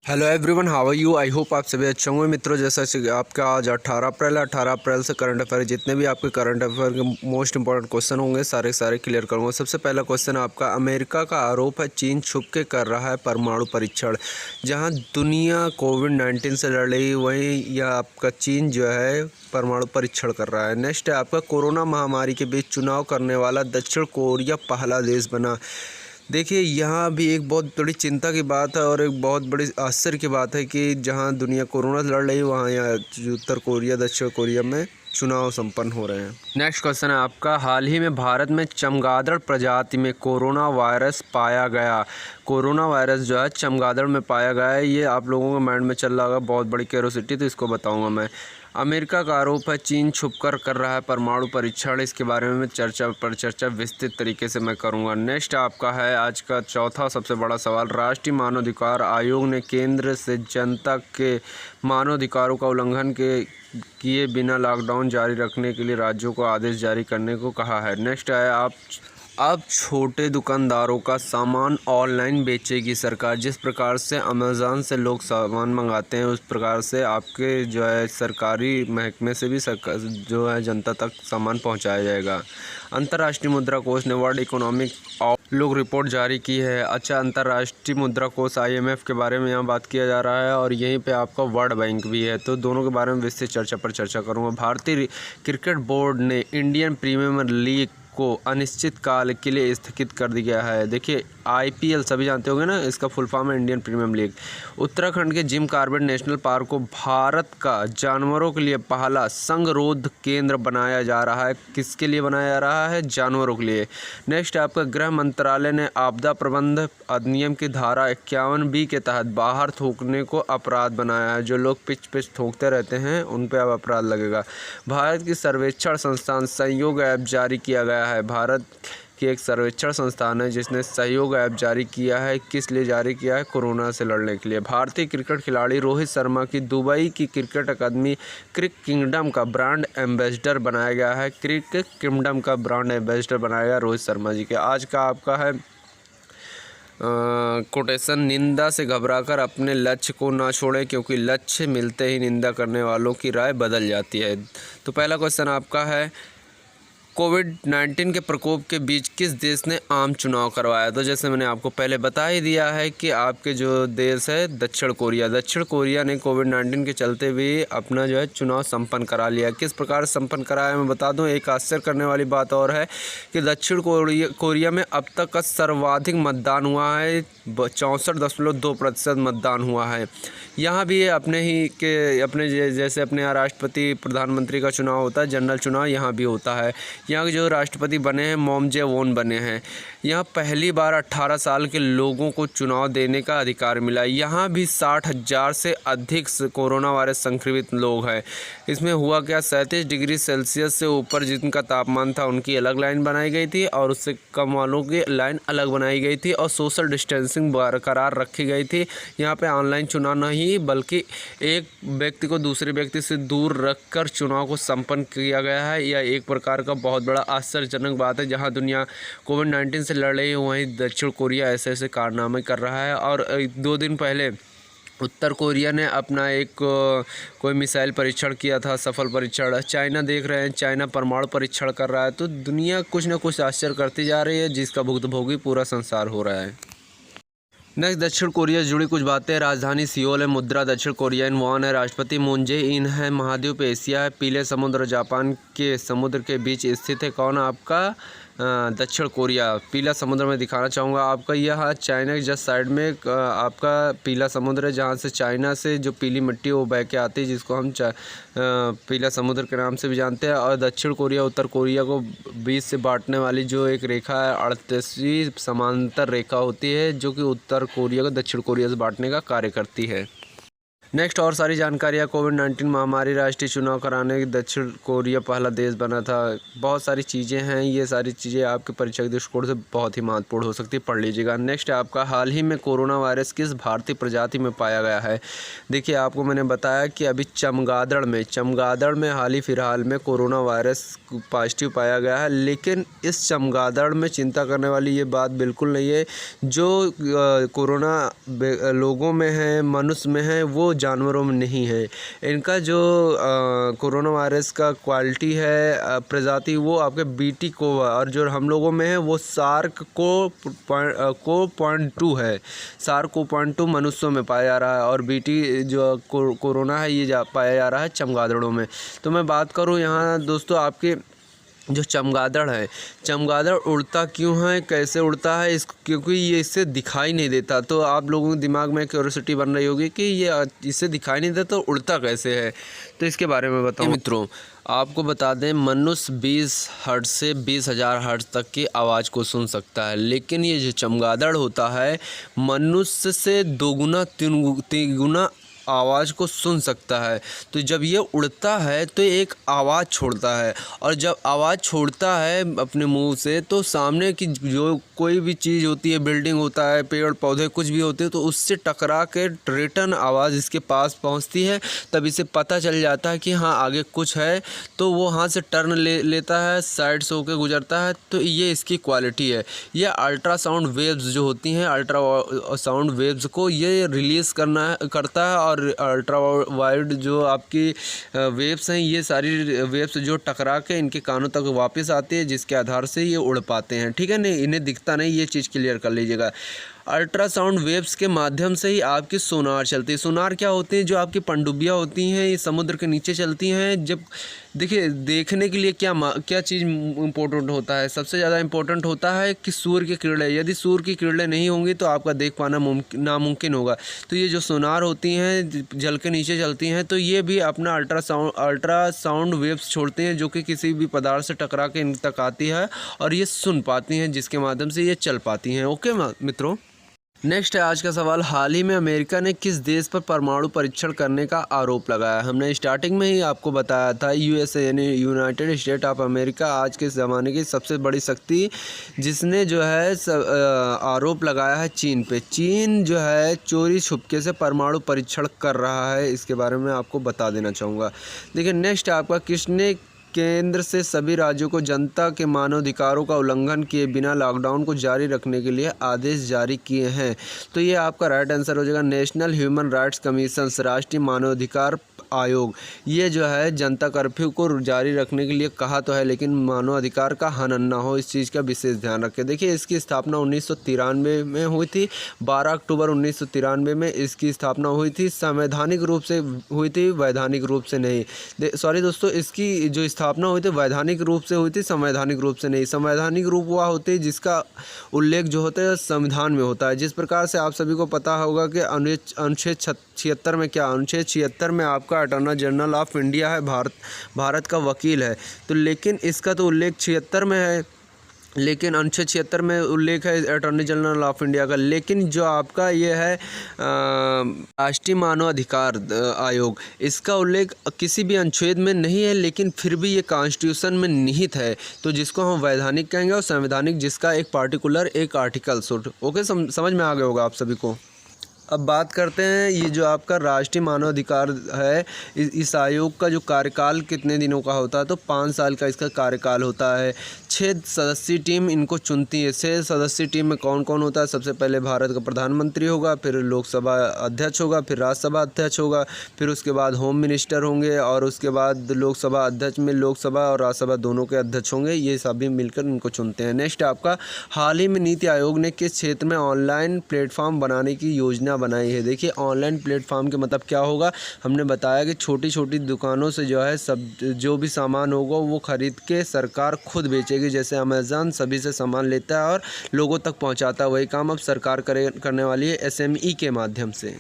Hello everyone, how are you. I hope आप सभी अच्छे होंगे। मित्रों, जैसा कि आपका आज 18 अप्रैल है। 18 अप्रैल से करंट अफेयर जितने भी आपके करंट अफेयर के मोस्ट इंपॉर्टेंट क्वेश्चन होंगे सारे क्लियर करूंगा। सबसे पहला क्वेश्चन आपका, अमेरिका का आरोप है चीन छुप के कर रहा है परमाणु परीक्षण। जहां दुनिया कोविड-19 से लड़ रही, वहीं यह आपका चीन जो है परमाणु परीक्षण कर रहा है। नेक्स्ट है आपका, कोरोना महामारी के बीच चुनाव करने वाला दक्षिण कोरिया पहला देश बना। देखिए, यहाँ भी एक बहुत बड़ी चिंता की बात है और एक बहुत बड़ी आश्चर्य की बात है कि जहाँ दुनिया कोरोना से लड़ रही है, वहाँ यहाँ उत्तर कोरिया दक्षिण कोरिया में चुनाव संपन्न हो रहे हैं। नेक्स्ट क्वेश्चन है आपका, हाल ही में भारत में चमगादड़ प्रजाति में कोरोना वायरस पाया गया। कोरोना वायरस जो है चमगादड़ में पाया गया है। ये आप लोगों के माइंड में चल रहा होगा, बहुत बड़ी क्यूरोसिटी, तो इसको बताऊंगा मैं। अमेरिका का आरोप है चीन छुपकर कर रहा है परमाणु परीक्षण। इसके बारे में चर्चा विस्तृत तरीके से मैं करूंगा। नेक्स्ट आपका है आज का चौथा सबसे बड़ा सवाल, राष्ट्रीय मानवाधिकार आयोग ने केंद्र से जनता के मानवाधिकारों का उल्लंघन किए बिना लॉकडाउन जारी रखने के लिए राज्यों को आदेश जारी करने को कहा है। नेक्स्ट है अब छोटे दुकानदारों का सामान ऑनलाइन बेचेगी सरकार। जिस प्रकार से अमेज़न से लोग सामान मंगाते हैं, उस प्रकार से आपके जो है सरकारी महकमे से भी सरकार जो है जनता तक सामान पहुंचाया जाएगा। अंतर्राष्ट्रीय मुद्रा कोष ने वर्ल्ड इकोनॉमिक आउटलुक रिपोर्ट जारी की है। अच्छा, अंतर्राष्ट्रीय मुद्रा कोष IMF के बारे में यहाँ बात किया जा रहा है और यहीं पे आपका वर्ल्ड बैंक भी है, तो दोनों के बारे में विस्तृत चर्चा करूँगा। भारतीय क्रिकेट बोर्ड ने इंडियन प्रीमियर लीग को अनिश्चित काल के लिए स्थगित कर दिया है। देखिए, IPL सभी जानते होंगे ना, इसका फुल फॉर्म है इंडियन प्रीमियर लीग। उत्तराखंड के जिम कॉर्बेट नेशनल पार्क को भारत का जानवरों के लिए पहला संगरोध केंद्र बनाया जा रहा है। किसके लिए बनाया जा रहा है? जानवरों के लिए। नेक्स्ट आपका, गृह मंत्रालय ने आपदा प्रबंधन अधिनियम की धारा 51B के तहत बाहर थूकने को अपराध बनाया है। जो लोग पिच थूकते रहते हैं उन पर अब अपराध लगेगा। भारत की सर्वेक्षण संस्थान सहयोग ऐप जारी किया गया है। भारत की एक सर्वेक्षण संस्थान है जिसने सहयोग ऐप जारी किया है। किस लिए जारी किया है? कोरोना से लड़ने के लिए। भारतीय क्रिकेट खिलाड़ी रोहित शर्मा की दुबई की क्रिकेट अकादमी क्रिक किंगडम का ब्रांड एम्बेसडर बनाया गया है। क्रिक किंगडम का ब्रांड एम्बेसडर बनाया गया रोहित शर्मा जी के। आज का आपका है कोटेशन, निंदा से घबराकर अपने लक्ष्य को ना छोड़ें, क्योंकि लक्ष्य मिलते ही निंदा करने वालों की राय बदल जाती है। तो पहला क्वेश्चन आपका है, कोविड-19 के प्रकोप के बीच किस देश ने आम चुनाव करवाया? तो जैसे मैंने आपको पहले बता ही दिया है कि आपके जो देश है दक्षिण कोरिया। दक्षिण कोरिया ने कोविड-19 के चलते भी अपना जो है चुनाव संपन्न करा लिया। किस प्रकार से संपन्न कराया मैं बता दूं। एक आश्चर्य करने वाली बात और है कि दक्षिण कोरिया में अब तक का सर्वाधिक मतदान हुआ है। 64.2% मतदान हुआ है। यहाँ भी अपने जैसे अपने यहाँ राष्ट्रपति प्रधानमंत्री का चुनाव होता है, जनरल चुनाव यहाँ भी होता है। यहाँ के जो राष्ट्रपति बने हैं मॉम जे-वोन बने हैं। यहाँ पहली बार 18 साल के लोगों को चुनाव देने का अधिकार मिला। यहाँ भी 60,000 से अधिक कोरोना वायरस संक्रमित लोग हैं। इसमें हुआ क्या, 37 डिग्री सेल्सियस से ऊपर जिनका तापमान था उनकी अलग लाइन बनाई गई थी और उससे कम वालों की लाइन अलग बनाई गई थी और सोशल डिस्टेंसिंग बरकरार रखी गई थी। यहाँ पे ऑनलाइन चुनाव नहीं बल्कि एक व्यक्ति को दूसरे व्यक्ति से दूर रखकर चुनाव को संपन्न किया गया है। यह एक प्रकार का बहुत बड़ा आश्चर्यजनक बात है। जहां दुनिया कोविड-19 से लड़ रही है, वहीं दक्षिण कोरिया ऐसे कारनामे कर रहा है। और 2 दिन पहले उत्तर कोरिया ने अपना एक कोई मिसाइल परीक्षण किया था, सफल परीक्षण। चाइना देख रहे हैं, चाइना परमाणु परीक्षण कर रहा है। तो दुनिया कुछ ना कुछ आश्चर्य करती जा रही है, जिसका भुक्तभोगी पूरा संसार हो रहा है। नेक्स्ट, दक्षिण कोरिया से जुड़ी कुछ बातें। राजधानी सियोल है, मुद्रा दक्षिण कोरियान वॉन है, राष्ट्रपति मून जे-इन है, महाद्वीप एशिया है, पीले समुद्र जापान के समुद्र के बीच स्थित है। कौन? आपका दक्षिण कोरिया। पीला समुद्र में दिखाना चाहूँगा आपका, यह चाइना के जस्ट साइड में आपका पीला समुद्र है, जहाँ से चाइना से जो पीली मिट्टी वो बह के आती है, जिसको हम पीला समुद्र के नाम से भी जानते हैं। और दक्षिण कोरिया उत्तर कोरिया को बीच से बांटने वाली जो एक रेखा है, 38वीं समांतर रेखा होती है, जो कि उत्तर कोरिया को दक्षिण कोरिया से बांटने का कार्य करती है। नेक्स्ट और सारी जानकारियाँ। कोविड-19 महामारी, राष्ट्रीय चुनाव कराने दक्षिण कोरिया पहला देश बना था। बहुत सारी चीज़ें हैं, ये सारी चीज़ें आपके परीक्षा के दृष्टिकोण से बहुत ही महत्वपूर्ण हो सकती है, पढ़ लीजिएगा। नेक्स्ट है आपका, हाल ही में कोरोना वायरस किस भारतीय प्रजाति में पाया गया है। देखिए आपको मैंने बताया कि अभी चमगादड़ में हाल ही फिलहाल में कोरोना वायरस पॉजिटिव पाया गया है, लेकिन इस चमगादड़ में चिंता करने वाली ये बात बिल्कुल नहीं है। जो कोरोना लोगों में है, मनुष्य में है, वो जानवरों में नहीं है। इनका जो कोरोना वायरस का क्वालिटी है, प्रजाति, वो आपके बीटी कोवा, और जो हम लोगों में है वो SARS-CoV-2 है। SARS-CoV-2 मनुष्यों में पाया जा रहा है, और बीटी जो कोरोना है ये पाया जा रहा है चमगादड़ों में। तो मैं बात करूँ यहाँ दोस्तों, आपके जो चमगादड़ है, चमगादड़ उड़ता क्यों है, कैसे उड़ता है, क्योंकि ये इससे दिखाई नहीं देता। तो आप लोगों के दिमाग में क्यूरियोसिटी बन रही होगी कि ये इससे दिखाई नहीं देता तो उड़ता कैसे है, तो इसके बारे में बताऊं मित्रों। आपको बता दें, मनुष्य 20 हर्ट्ज से 20,000 हर्ट्ज तक की आवाज़ को सुन सकता है, लेकिन ये जो चमगादड़ होता है मनुष्य से 2 गुना 3 गुना आवाज़ को सुन सकता है। तो जब ये उड़ता है तो एक आवाज़ छोड़ता है, और जब आवाज़ छोड़ता है अपने मुंह से, तो सामने की जो कोई भी चीज़ होती है, बिल्डिंग होता है, पेड़ पौधे कुछ भी होते हैं, तो उससे टकरा के रिटर्न आवाज़ इसके पास पहुंचती है। तब इसे पता चल जाता है कि हाँ आगे कुछ है, तो वो हाथ से टर्न लेता है, साइड से होकर गुजरता है। तो ये इसकी क्वालिटी है। ये अल्ट्रासाउंड वेव्स जो होती हैं, अल्ट्रासाउंड वेव्स को ये रिलीज़ करता है, और अल्ट्रा वाइड जो आपकी वेव्स हैं, ये सारी वेव्स जो टकरा के इनके कानों तक वापस आती है, जिसके आधार से ये उड़ पाते हैं। ठीक है, नहीं इन्हें दिखता नहीं, ये चीज़ क्लियर कर लीजिएगा। अल्ट्रासाउंड वेव्स के माध्यम से ही आपकी सोनार चलती है। सोनार क्या होती है, जो आपकी पनडुब्बियाँ होती हैं, ये समुद्र के नीचे चलती हैं। जब देखिए, देखने के लिए क्या चीज़ इम्पोर्टेंट होता है, सबसे ज़्यादा इम्पोर्टेंट होता है कि सूर्य की किरणें। यदि सूर्य की किरणें नहीं होंगी तो आपका देख पाना नामुमकिन होगा। तो ये जो सोनार होती हैं, जल के नीचे चलती हैं, तो ये भी अपना अल्ट्रासाउंड वेव्स छोड़ते हैं, जो कि किसी भी पदार्थ से टकरा के इन तक आती है, और ये सुन पाती हैं, जिसके माध्यम से ये चल पाती हैं। ओके मित्रों। नेक्स्ट है आज का सवाल, हाल ही में अमेरिका ने किस देश पर परमाणु परीक्षण करने का आरोप लगाया। हमने स्टार्टिंग में ही आपको बताया था, USA यानी यूनाइटेड स्टेट ऑफ अमेरिका आज के ज़माने की सबसे बड़ी शक्ति, जिसने जो है आरोप लगाया है चीन पे। चीन जो है चोरी छुपके से परमाणु परीक्षण कर रहा है, इसके बारे में आपको बता देना चाहूँगा। देखिए नेक्स्ट आपका, किसने केंद्र से सभी राज्यों को जनता के मानवाधिकारों का उल्लंघन किए बिना लॉकडाउन को जारी रखने के लिए आदेश जारी किए हैं। तो ये आपका राइट आंसर हो जाएगा, नेशनल ह्यूमन राइट्स कमीशन, राष्ट्रीय मानवाधिकार आयोग। ये जो है जनता कर्फ्यू को जारी रखने के लिए कहा तो है, लेकिन मानवाधिकार का हनन ना हो, इस चीज़ का विशेष ध्यान रखें। देखिए इसकी स्थापना 1993 में हुई थी, 12 अक्टूबर 1993 में इसकी स्थापना हुई थी। संवैधानिक रूप से हुई थी, वैधानिक रूप से नहीं। सॉरी दोस्तों, इसकी जो स्थापना हुई थी वैधानिक रूप से हुई थी, संवैधानिक रूप से नहीं। संवैधानिक रूप वह होती है जिसका उल्लेख जो होता है संविधान में होता है। जिस प्रकार से आप सभी को पता होगा कि अनुच्छेद 76 में क्या, अनुच्छेद 76 में आपका अटॉर्नी जनरल ऑफ इंडिया है, भारत का वकील है। तो लेकिन इसका तो उल्लेख 76 में है, लेकिन अनुच्छेद 76 में उल्लेख है अटॉर्नी जनरल ऑफ इंडिया का। लेकिन जो आपका ये है राष्ट्रीय मानवाधिकार आयोग, इसका उल्लेख किसी भी अनुच्छेद में नहीं है, लेकिन फिर भी ये कॉन्स्टिट्यूशन में निहित है, तो जिसको हम वैधानिक कहेंगे, और संवैधानिक जिसका एक पार्टिकुलर एक आर्टिकल सूट। ओके, समझ में आ गया होगा आप सभी को। अब बात करते हैं, ये जो आपका राष्ट्रीय मानवाधिकार है, इस आयोग का जो कार्यकाल कितने दिनों का होता है, तो 5 साल का इसका कार्यकाल होता है। 6 सदस्यीय टीम इनको चुनती है। 6 सदस्यीय टीम में कौन कौन होता है, सबसे पहले भारत का प्रधानमंत्री होगा, फिर लोकसभा अध्यक्ष होगा, फिर राज्यसभा अध्यक्ष होगा, फिर उसके बाद होम मिनिस्टर होंगे, और उसके बाद लोकसभा अध्यक्ष में लोकसभा और राज्यसभा दोनों के अध्यक्ष होंगे। ये सभी मिलकर इनको चुनते हैं। नेक्स्ट आपका, हाल ही में नीति आयोग ने किस क्षेत्र में ऑनलाइन प्लेटफॉर्म बनाने की योजना बनाई है। देखिए ऑनलाइन प्लेटफॉर्म के मतलब क्या होगा, हमने बताया कि छोटी छोटी दुकानों से जो है जो भी सामान होगा वो ख़रीद के सरकार खुद बेचेगी। जैसे अमेज़न सभी से सामान लेता है और लोगों तक पहुंचाता है, वही काम अब सरकार करने वाली है SME के माध्यम से।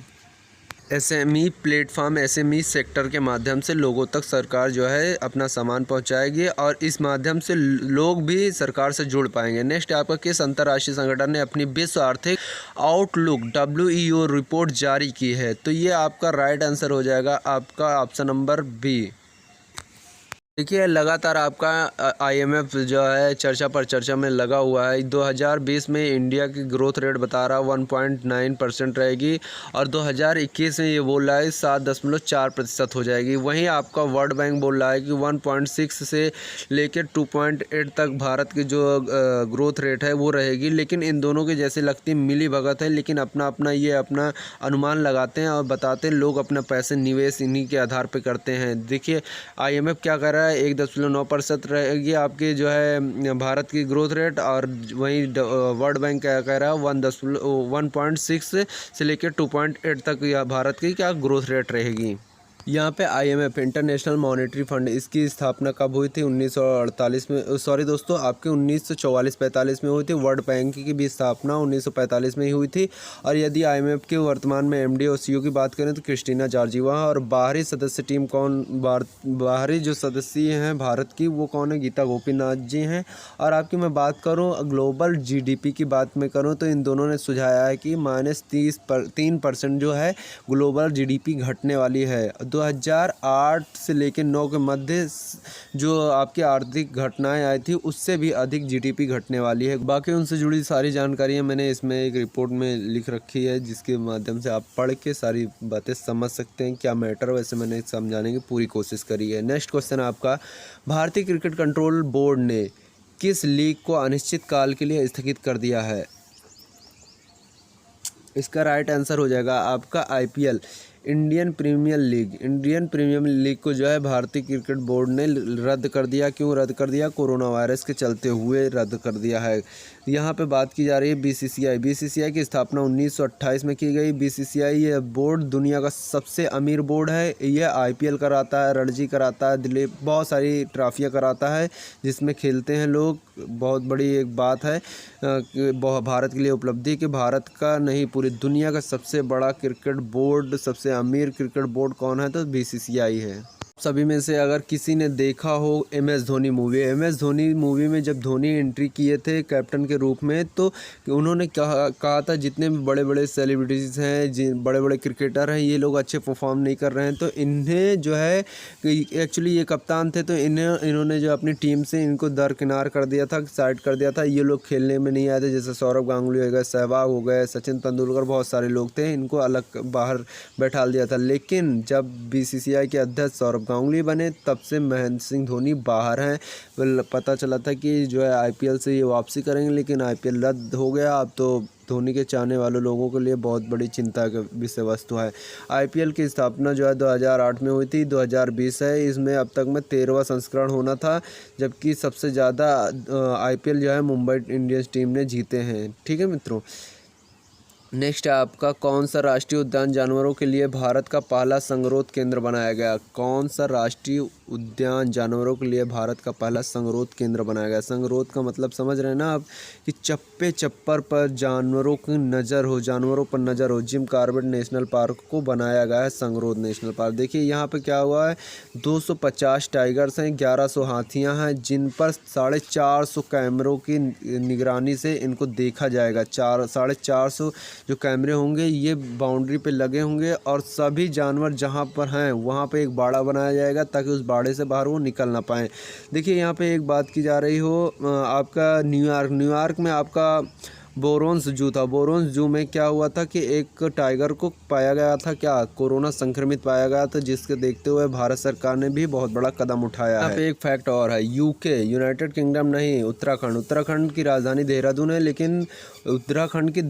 एसएमई प्लेटफॉर्म एसएमई सेक्टर के माध्यम से लोगों तक सरकार जो है अपना सामान पहुंचाएगी और इस माध्यम से लोग भी सरकार से जुड़ पाएंगे। नेक्स्ट आपका किस अंतर्राष्ट्रीय संगठन ने अपनी विश्व आर्थिक आउटलुक WEO रिपोर्ट जारी की है? तो ये आपका राइट आंसर हो जाएगा आपका ऑप्शन नंबर बी। देखिए लगातार आपका IMF जो है चर्चा में लगा हुआ है। 2020 में इंडिया की ग्रोथ रेट बता रहा है 1.9% रहेगी और 2021 में ये बोल रहा है 7.4% हो जाएगी। वहीं आपका वर्ल्ड बैंक बोल रहा है कि 1.6 से लेकर 2.8 तक भारत की जो ग्रोथ रेट है वो रहेगी। लेकिन इन दोनों की जैसे लगती मिली भगत है, लेकिन अपना अपना अनुमान लगाते हैं और बताते हैं। लोग अपना पैसे निवेश इन्हीं के आधार पर करते हैं। देखिए IMF क्या कर रहा है, 1.9% रहेगी आपकी जो है भारत की ग्रोथ रेट और वहीं वर्ल्ड बैंक क्या कह रहा है 1.6 से लेकर 2.8 तक या भारत की क्या ग्रोथ रेट रहेगी। यहाँ पे IMF इंटरनेशनल मॉनेटरी फंड इसकी स्थापना कब हुई थी? 1948 में, सॉरी दोस्तों, आपके 1944-45 में हुई थी। वर्ल्ड बैंक की भी स्थापना 1945 में ही हुई थी। और यदि IMF के वर्तमान में MD और CEO की बात करें तो क्रिस्टीना जॉर्जिवा। और बाहरी सदस्य टीम कौन, बाहरी जो सदस्य हैं भारत की वो कौन है? गीता गोपीनाथ जी हैं। और आपकी मैं बात करूँ ग्लोबल GDP की बात मैं करूँ तो इन दोनों ने सुझाया है कि -3% जो है ग्लोबल GDP घटने वाली है। 2008 से लेकर 9 के मध्य जो आपकी आर्थिक घटनाएं आई थी उससे भी अधिक GDP घटने वाली है। बाकी उनसे जुड़ी सारी जानकारियां मैंने इसमें एक रिपोर्ट में लिख रखी है, जिसके माध्यम से आप पढ़ के सारी बातें समझ सकते हैं क्या मैटर। वैसे मैंने समझाने की पूरी कोशिश करी है। नेक्स्ट क्वेश्चन आपका, भारतीय क्रिकेट कंट्रोल बोर्ड ने किस लीग को अनिश्चित काल के लिए स्थगित कर दिया है? इसका राइट आंसर हो जाएगा आपका IPL, इंडियन प्रीमियर लीग को जो है भारतीय क्रिकेट बोर्ड ने रद्द कर दिया। क्यों रद्द कर दिया? कोरोना वायरस के चलते हुए रद्द कर दिया है। यहाँ पे बात की जा रही है BCCI की स्थापना 1928 में की गई। BCCI ये बोर्ड दुनिया का सबसे अमीर बोर्ड है। यह IPL कराता है, रणजी कराता है, दिल्ली बहुत सारी ट्रॉफियाँ कराता है जिसमें खेलते हैं लोग। बहुत बड़ी एक बात है भारत के लिए उपलब्धि कि भारत का नहीं पूरी दुनिया का सबसे बड़ा क्रिकेट बोर्ड, सबसे अमीर क्रिकेट बोर्ड कौन है? तो BCCI है। सभी में से अगर किसी ने देखा हो MS धोनी मूवी में जब धोनी एंट्री किए थे कैप्टन के रूप में, तो उन्होंने कहा था जितने भी बड़े बड़े सेलिब्रिटीज़ हैं, बड़े बड़े क्रिकेटर हैं, ये लोग अच्छे परफॉर्म नहीं कर रहे हैं तो इन्हें जो है एक्चुअली ये कप्तान थे तो इन्होंने जो अपनी टीम से इनको दरकिनार कर दिया था, साइड कर दिया था। ये लोग खेलने में नहीं आए थे, जैसे सौरव गांगुली हो गए, सहवाग हो गए, सचिन तेंदुलकर, बहुत सारे लोग थे, इनको अलग बाहर बैठा दिया था। लेकिन जब BCCI के अध्यक्ष सौरव गांगुली बने तब से महेंद्र सिंह धोनी बाहर हैं। पता चला था कि जो है IPL से ये वापसी करेंगे, लेकिन IPL रद्द हो गया। अब तो धोनी के चाहने वाले लोगों के लिए बहुत बड़ी चिंता का विषय वस्तु है। IPL की स्थापना जो है 2008 में हुई थी, 2020 है, इसमें अब तक में 13वां संस्करण होना था, जबकि सबसे ज़्यादा IPL जो है मुंबई इंडियंस टीम ने जीते हैं। ठीक है मित्रों, नेक्स्ट है आपका, कौन सा राष्ट्रीय उद्यान जानवरों के लिए भारत का पहला संगरोध केंद्र बनाया गया? कौन सा राष्ट्रीय उद्यान जानवरों के लिए भारत का पहला संगरोध केंद्र बनाया गया? संगरोध का मतलब समझ रहे हैं ना आप, कि चप्पे चप्पर पर जानवरों पर नज़र हो। जिम कॉर्बेट नेशनल पार्क को बनाया गया है संगरोध नेशनल पार्क। देखिए यहाँ पे क्या हुआ है, 250 टाइगर्स हैं, 1100 हाथियाँ हैं, जिन पर 450 कैमरों की निगरानी से इनको देखा जाएगा। 450 जो कैमरे होंगे ये बाउंड्री पे लगे होंगे और सभी जानवर जहाँ पर हैं वहाँ पे एक बाड़ा बनाया जाएगा ताकि उस बाड़े से बाहर वो निकल ना पाएँ। देखिए यहाँ पे एक बात की जा रही हो, आपका न्यूयॉर्क में आपका बोरोन्स जू था। बोरोन्स जू में क्या हुआ था कि एक टाइगर को पाया गया था क्या, कोरोना संक्रमित पाया गया था, जिसके देखते हुए भारत सरकार ने भी बहुत बड़ा कदम उठाया है। यहाँ पे एक फैक्ट और है, यूनाइटेड किंगडम नहीं, उत्तराखंड की राजधानी देहरादून है, लेकिन उत्तराखंड की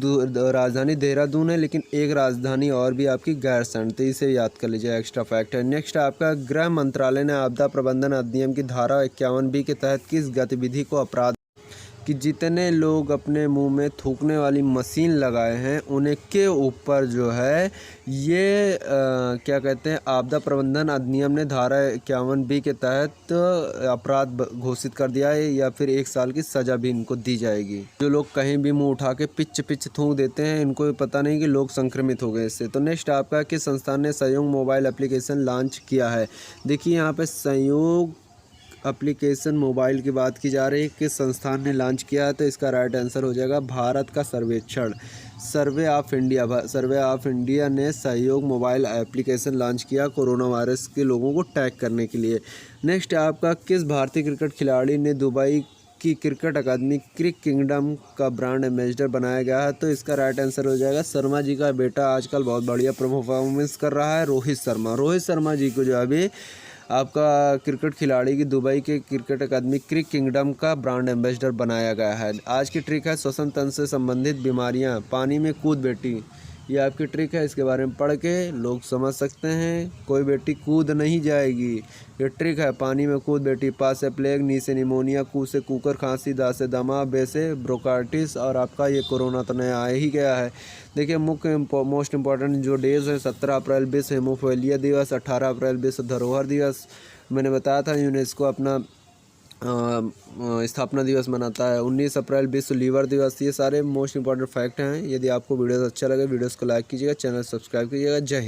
राजधानी देहरादून है, लेकिन एक राजधानी और भी आपकी गैरसैंण, तो इसे याद कर लीजिए, एक्स्ट्रा फैक्ट है। नेक्स्ट आपका, गृह मंत्रालय ने आपदा प्रबंधन अधिनियम की धारा 51B के तहत किस गतिविधि को अपराध कि जितने लोग अपने मुंह में थूकने वाली मशीन लगाए हैं उनके ऊपर जो है ये क्या कहते हैं, आपदा प्रबंधन अधिनियम ने धारा 51B के तहत अपराध घोषित कर दिया है या फिर 1 साल की सज़ा भी इनको दी जाएगी। जो लोग कहीं भी मुंह उठा के पिच थूक देते हैं, इनको पता नहीं कि लोग संक्रमित हो गए इससे। तो नेक्स्ट आपका किस संस्थान ने सहयोग मोबाइल एप्लीकेशन लॉन्च किया है। देखिए यहाँ पे सहयोग एप्लीकेशन मोबाइल की बात की जा रही है, किस संस्थान ने लॉन्च किया है, तो इसका राइट आंसर हो जाएगा भारत का सर्वेक्षण, सर्वे ऑफ इंडिया ने सहयोग मोबाइल एप्लीकेशन लॉन्च किया कोरोना वायरस के लोगों को टैग करने के लिए। नेक्स्ट आपका किस भारतीय क्रिकेट खिलाड़ी ने दुबई की क्रिकेट अकादमी क्रिक किंगडम का ब्रांड एम्बेसडर बनाया गया है, तो इसका राइट आंसर हो जाएगा शर्मा जी का बेटा आजकल बहुत बढ़िया परफॉर्मेंस कर रहा है, रोहित शर्मा जी को जो अभी आपका क्रिकेट खिलाड़ी की दुबई के क्रिकेट अकादमी क्रिक किंगडम का ब्रांड एम्बेसडर बनाया गया है। आज की ट्रिक है श्वसन तंत्र से संबंधित बीमारियां, पानी में कूद बेटी, ये आपकी ट्रिक है, इसके बारे में पढ़ के लोग समझ सकते हैं। कोई बेटी कूद नहीं जाएगी, ये ट्रिक है, पानी में कूद बेटी। पा से प्लेग, नी से निमोनिया, कू से कुकर खांसी, दा से दमा, बे से ब्रोंकाइटिस और आपका ये कोरोना तो नया आ ही गया है। देखिए मुख्य मोस्ट इंपॉर्टेंट जो डेज है, 17 अप्रैल विश्व हेमोफीलिया दिवस, 18 अप्रैल विश्व धरोहर दिवस, मैंने बताया था यूनेस्को अपना स्थापना दिवस मनाता है, 19 अप्रैल विश्व लीवर दिवस। ये सारे मोस्ट इंपॉर्टेंट फैक्ट हैं। यदि आपको वीडियो अच्छा लगे वीडियोस को लाइक कीजिएगा, चैनल सब्सक्राइब कीजिएगा। जय हिंद।